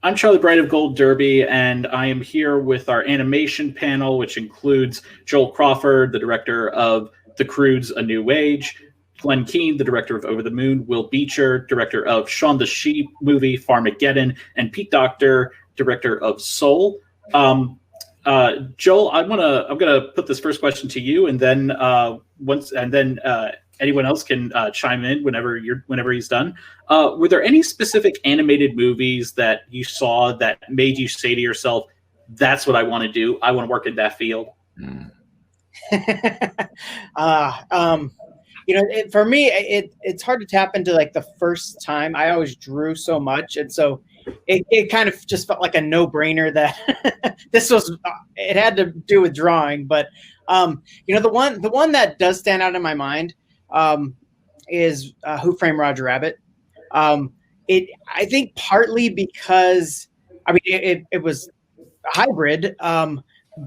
I'm Charlie Bright of Gold Derby, and I am here with our animation panel, which includes Joel Crawford, the director of The Croods, A New Age, Glen Keane, the director of Over the Moon, Will Becher, director of Shaun the Sheep movie, Farmageddon, and Pete Docter, director of Soul. Joel, I'm gonna put this first question to you, and then anyone else can chime in whenever he's done. Were there any specific animated movies that you saw that made you say to yourself, "That's what I want to do. I want to work in that field"? For me, it's hard to tap into like the first time. I always drew so much, and so it kind of just felt like a no-brainer that it had to do with drawing. But the one that does stand out in my mind is Who Framed Roger Rabbit. I think partly because it was a hybrid,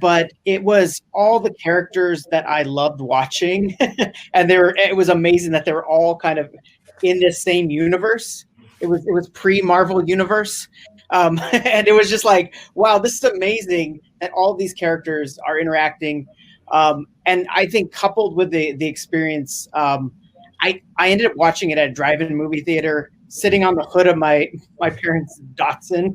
but it was all the characters that I loved watching, and it was amazing that they were all kind of in this same universe. It was pre-Marvel universe, and it was just like, wow, this is amazing that all these characters are interacting. And I think coupled with the experience, I ended up watching it at a drive-in movie theater, sitting on the hood of my parents' Datsun.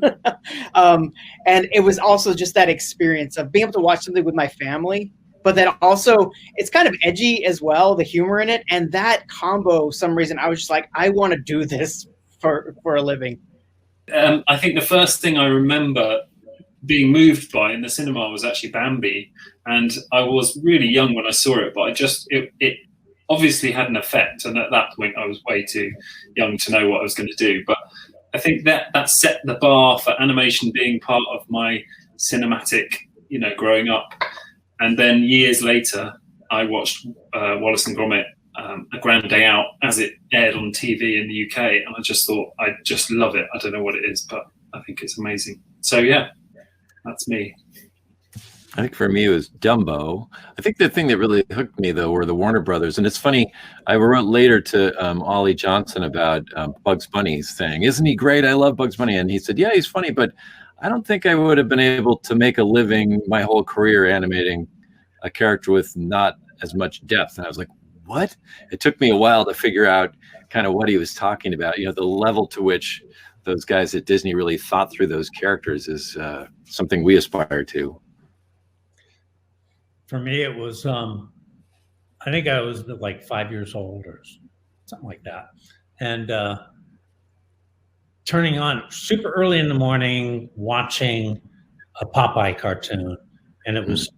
And it was also just that experience of being able to watch something with my family, but then also it's kind of edgy as well, the humor in it. And that combo, some reason, I was just like, I want to do this for a living. I think the first thing I remember being moved by in the cinema was actually Bambi. And I was really young when I saw it, but it obviously had an effect. And at that point, I was way too young to know what I was going to do. But I think that set the bar for animation being part of my cinematic, growing up. And then years later, I watched Wallace and Gromit, A Grand Day Out, as it aired on TV in the UK. And I just thought, I just love it. I don't know what it is, but I think it's amazing. So yeah, that's me. I think for me it was Dumbo. I think the thing that really hooked me though were the Warner Brothers. And it's funny, I wrote later to Ollie Johnson about Bugs Bunny's thing. Isn't he great? I love Bugs Bunny. And he said, yeah, he's funny, but I don't think I would have been able to make a living my whole career animating a character with not as much depth. And I was like, what? It took me a while to figure out kind of what he was talking about. The level to which those guys at Disney really thought through those characters is something we aspire to. For me, it was, I think I was like 5 years old or something like that. And turning on super early in the morning, watching a Popeye cartoon. And it was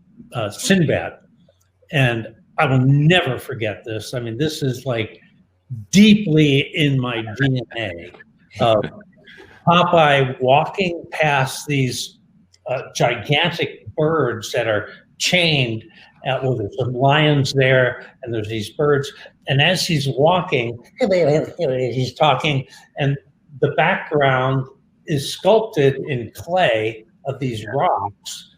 Sinbad. And I will never forget this. I mean, this is like deeply in my DNA of Popeye walking past these gigantic birds that are chained. There's some lions there, and there's these birds. And as he's walking, he's talking, and the background is sculpted in clay of these rocks.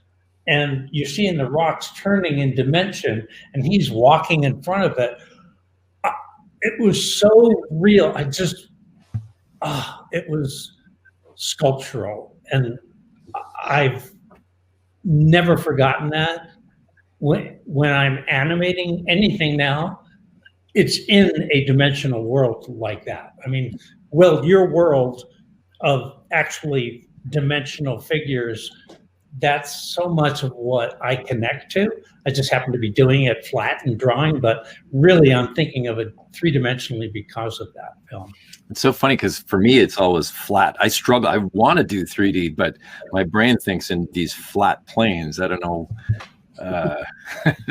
And you see in the rocks turning in dimension, and he's walking in front of it. It was so real. It was sculptural. And I've never forgotten that. When I'm animating anything now, it's in a dimensional world like that. I mean, Will, your world of actually dimensional figures, that's so much of what I connect to. I just happen to be doing it flat and drawing, but really I'm thinking of it three-dimensionally because of that film. It's so funny because for me, it's always flat. I struggle. I want to do 3D, but my brain thinks in these flat planes. I don't know.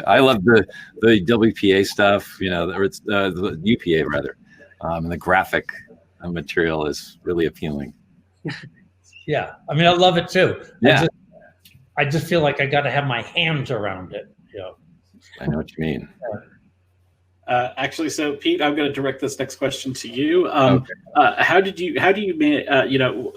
I love the WPA stuff, or it's the UPA rather. And the graphic material is really appealing. Yeah, I mean, I love it too. Yeah. I just feel like I got to have my hands around it. I know what you mean. Actually, so Pete, I'm going to direct this next question to you. Okay. How do you,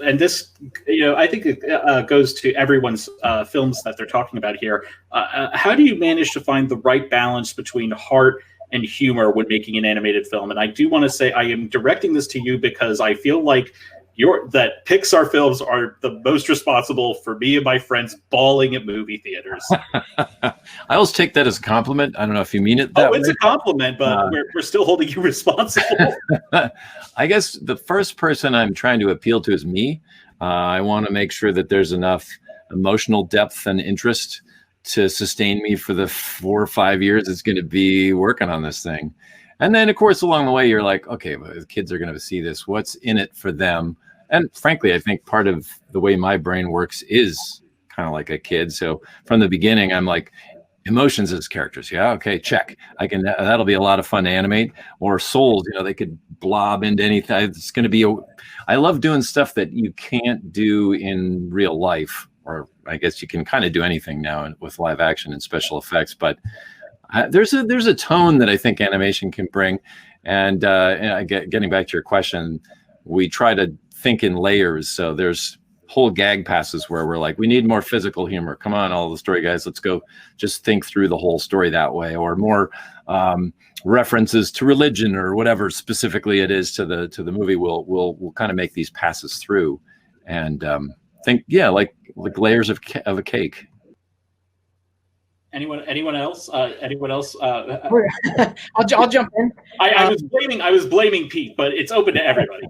and this, I think it goes to everyone's films that they're talking about here. How do you manage to find the right balance between heart and humor when making an animated film? And I do want to say I am directing this to you because I feel like that Pixar films are the most responsible for me and my friends bawling at movie theaters. I always take that as a compliment. I don't know if you mean it that way. It's a compliment, but we're still holding you responsible. I guess the first person I'm trying to appeal to is me. I want to make sure that there's enough emotional depth and interest to sustain me for the 4 or 5 years it's going to be working on this thing. And then, of course, along the way, you're like, okay, well, the kids are going to see this. What's in it for them? And frankly, I think part of the way my brain works is kind of like a kid. So from the beginning, I'm like, emotions as characters. Yeah, okay, check. That'll be a lot of fun to animate. Or souls, they could blob into anything. It's going to be I love doing stuff that you can't do in real life. Or I guess you can kind of do anything now with live action and special effects, but there's a tone that I think animation can bring. And getting back to your question, we try to think in layers. So there's whole gag passes where we're like, we need more physical humor. Come on, all the story guys, let's go just think through the whole story that way, or more references to religion or whatever specifically it is to the movie. We'll kind of make these passes through and think, like layers of a cake. Anyone else? Anyone else? I'll jump in. I was blaming Pete, but it's open to everybody.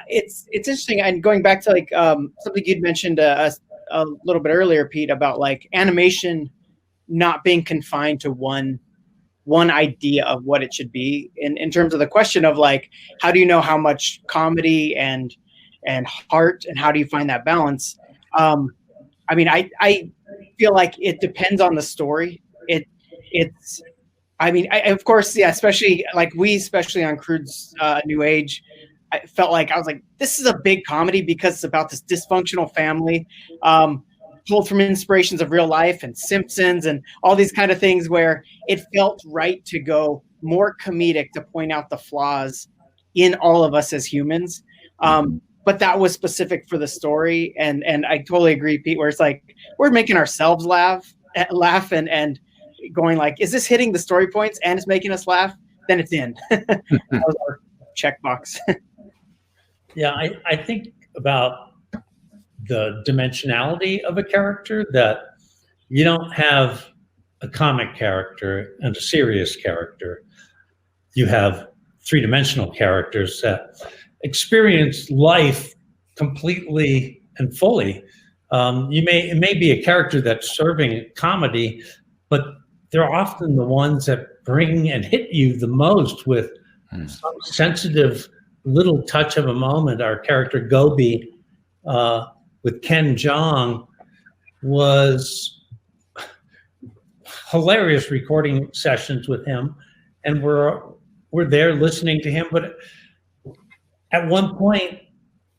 It's interesting, and going back to something you'd mentioned a little bit earlier, Pete, about like animation not being confined to one idea of what it should be. In terms of the question of like, how do you know how much comedy and heart, and how do you find that balance? I feel like it depends on the story. Of course, especially especially on Croods New Age, I felt like I was like, this is a big comedy because it's about this dysfunctional family, pulled from inspirations of real life and Simpsons and all these kind of things, where it felt right to go more comedic to point out the flaws in all of us as humans. But that was specific for the story, and I totally agree, Pete, where it's like we're making ourselves laugh and going like, is this hitting the story points and it's making us laugh? Then it's in. That was our checkbox. Yeah, I think about the dimensionality of a character, that you don't have a comic character and a serious character. You have three-dimensional characters that experience life completely and fully. It may be a character that's serving comedy, but they're often the ones that bring and hit you the most with some sensitive little touch of a moment. Our character Gobi with Ken Jeong was hilarious recording sessions with him, and we're there listening to him, but at one point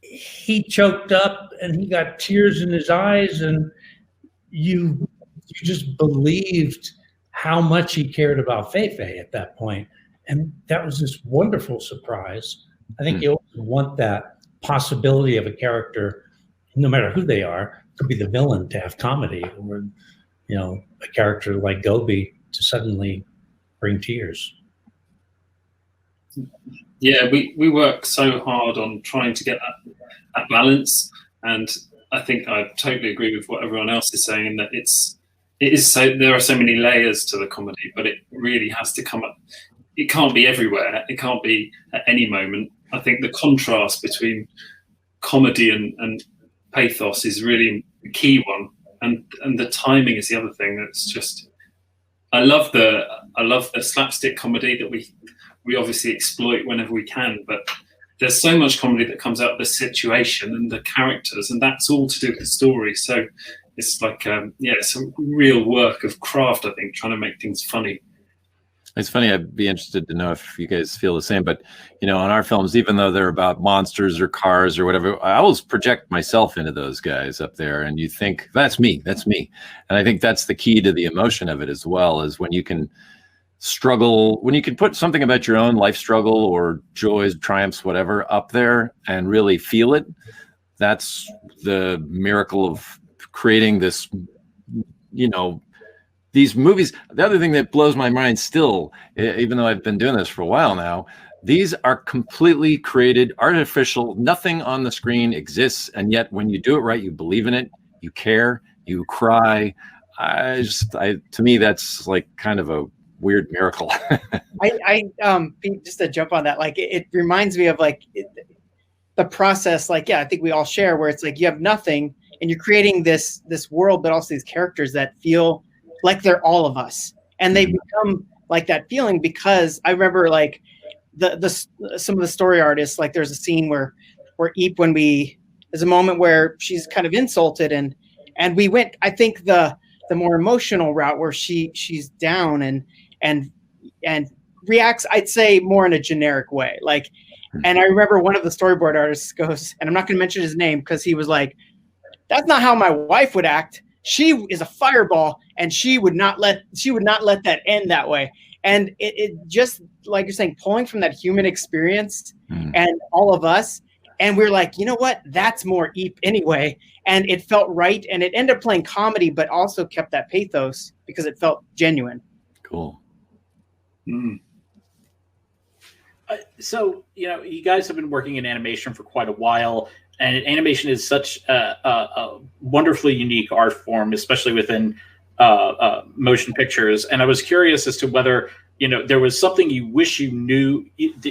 he choked up and he got tears in his eyes, and you just believed how much he cared about Fei-Fei at that point. And that was this wonderful surprise. I think you always want that possibility of a character, no matter who they are, could be the villain, to have comedy, or a character like Gobi to suddenly bring tears. Yeah, we work so hard on trying to get that balance, and I think I totally agree with what everyone else is saying, in that it is so, there are so many layers to the comedy, but it really has to come up. It can't be everywhere. It can't be at any moment. I think the contrast between comedy and pathos is really the key one, and the timing is the other thing. That's just, I love the slapstick comedy that we obviously exploit whenever we can, but there's so much comedy that comes out of the situation and the characters, and that's all to do with the story. So it's like, it's a real work of craft, I think, trying to make things funny. It's funny. I'd be interested to know if you guys feel the same, but on our films, even though they're about monsters or cars or whatever, I always project myself into those guys up there, and you think, that's me. And I think that's the key to the emotion of it as well, is when you can struggle, when you can put something about your own life struggle or joys, triumphs, whatever, up there and really feel it. That's the miracle of creating this, these movies. The other thing that blows my mind still, even though I've been doing this for a while now, These are completely created, artificial. Nothing on the screen exists, and yet when you do it right, you believe in it, you care, you cry. To me, that's like kind of a weird miracle. Just to jump on that, like it reminds me of like the process. Like, yeah, I think we all share where it's like you have nothing and you're creating this world, but also these characters that feel like they're all of us, and they become like that feeling because I remember like. Some of the story artists, like there's a scene where Eep, there's a moment where she's kind of insulted and we went, I think the more emotional route where she's down and reacts, I'd say more in a generic way. Like, and I remember one of the storyboard artists goes, and I'm not going to mention his name because he was like, that's not how my wife would act. She is a fireball and she would not let that end that way. And it just, like you're saying, pulling from that human experience and all of us. And we're like, you know what? That's more Eep anyway. And it felt right. And it ended up playing comedy, but also kept that pathos because it felt genuine. Cool. So, you guys have been working in animation for quite a while. And animation is such a wonderfully unique art form, especially within motion pictures. And I was curious as to whether there was something you wish you knew,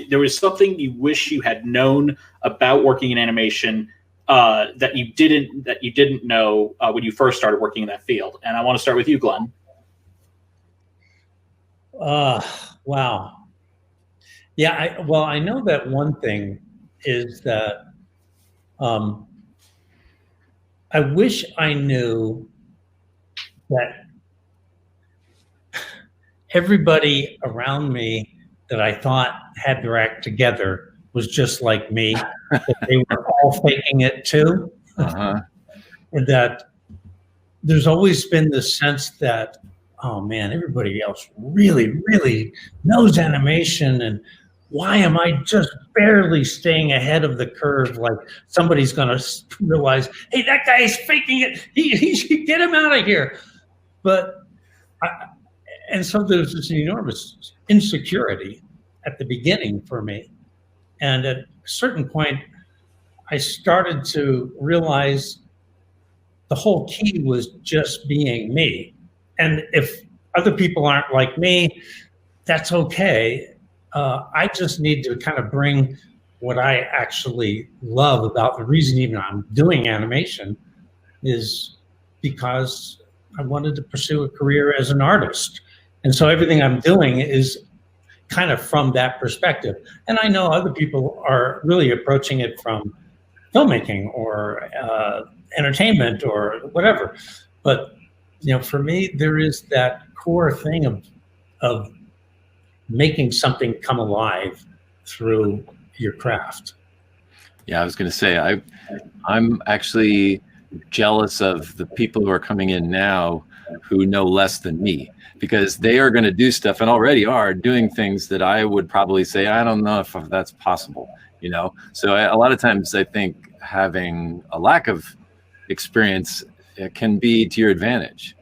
there was something you wish you had known about working in animation that you didn't know when you first started working in that field. And I want to start with you, Glenn. Wow. Yeah, I know that one thing is that I wish I knew that everybody around me that I thought had their act together was just like me, that they were all faking it too. And that there's always been this sense that, oh man, everybody else really, really knows animation, and why am I just barely staying ahead of the curve? Like somebody's gonna realize, hey, that guy is faking it. He should get him out of here. And so there's this enormous insecurity at the beginning for me. And at a certain point, I started to realize the whole key was just being me. And if other people aren't like me, that's okay. I just need to kind of bring what I actually love about the reason even I'm doing animation is because I wanted to pursue a career as an artist. And so everything I'm doing is kind of from that perspective. And I know other people are really approaching it from filmmaking or entertainment or whatever. But, for me, there is that core thing of making something come alive through your craft. Yeah, I was going to say, I'm actually jealous of the people who are coming in now who know less than me, because they are going to do stuff and already are doing things that I would probably say, I don't know if that's possible, So a lot of times I think having a lack of experience can be to your advantage.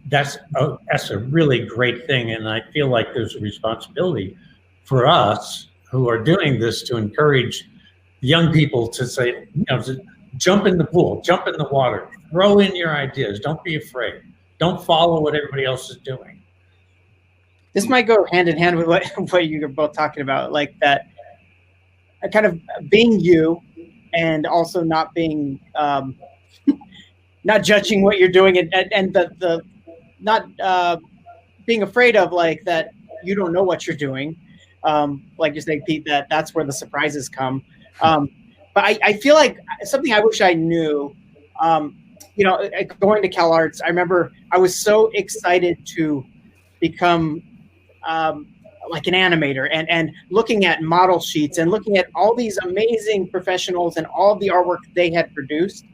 That's a really great thing. And I feel like there's a responsibility for us who are doing this to encourage young people to say, to jump in the pool, jump in the water, throw in your ideas. Don't be afraid. Don't follow what everybody else is doing. This might go hand in hand with what you're both talking about, like that kind of being you and also not being, not judging what you're doing and the not being afraid of like that you don't know what you're doing. Like you're saying, Pete, that's where the surprises come. But I feel like something I wish I knew, going to Cal Arts, I remember I was so excited to become like an animator and looking at model sheets and looking at all these amazing professionals and all the artwork they had produced.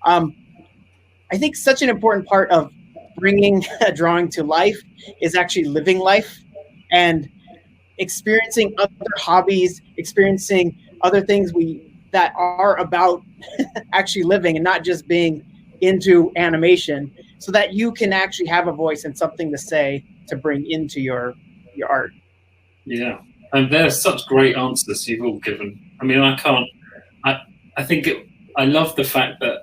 I think such an important part of bringing a drawing to life is actually living life and experiencing other hobbies, experiencing other things that are about actually living and not just being into animation, so that you can actually have a voice and something to say to bring into your art. Yeah, and there's such great answers you've all given. I mean, I can't. I think I love the fact that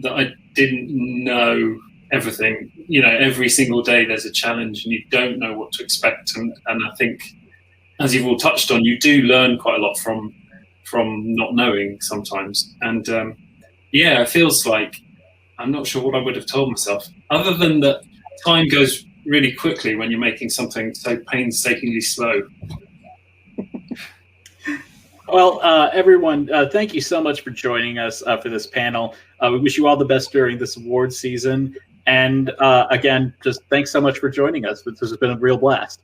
I didn't know everything. You know, every single day there's a challenge, and you don't know what to expect. And I think, as you've all touched on, you do learn quite a lot from not knowing sometimes. And yeah, it feels like I'm not sure what I would have told myself, other than that time goes really quickly when you're making something so painstakingly slow. Well, everyone, thank you so much for joining us for this panel. We wish you all the best during this award season. And again, just thanks so much for joining us. This has been a real blast.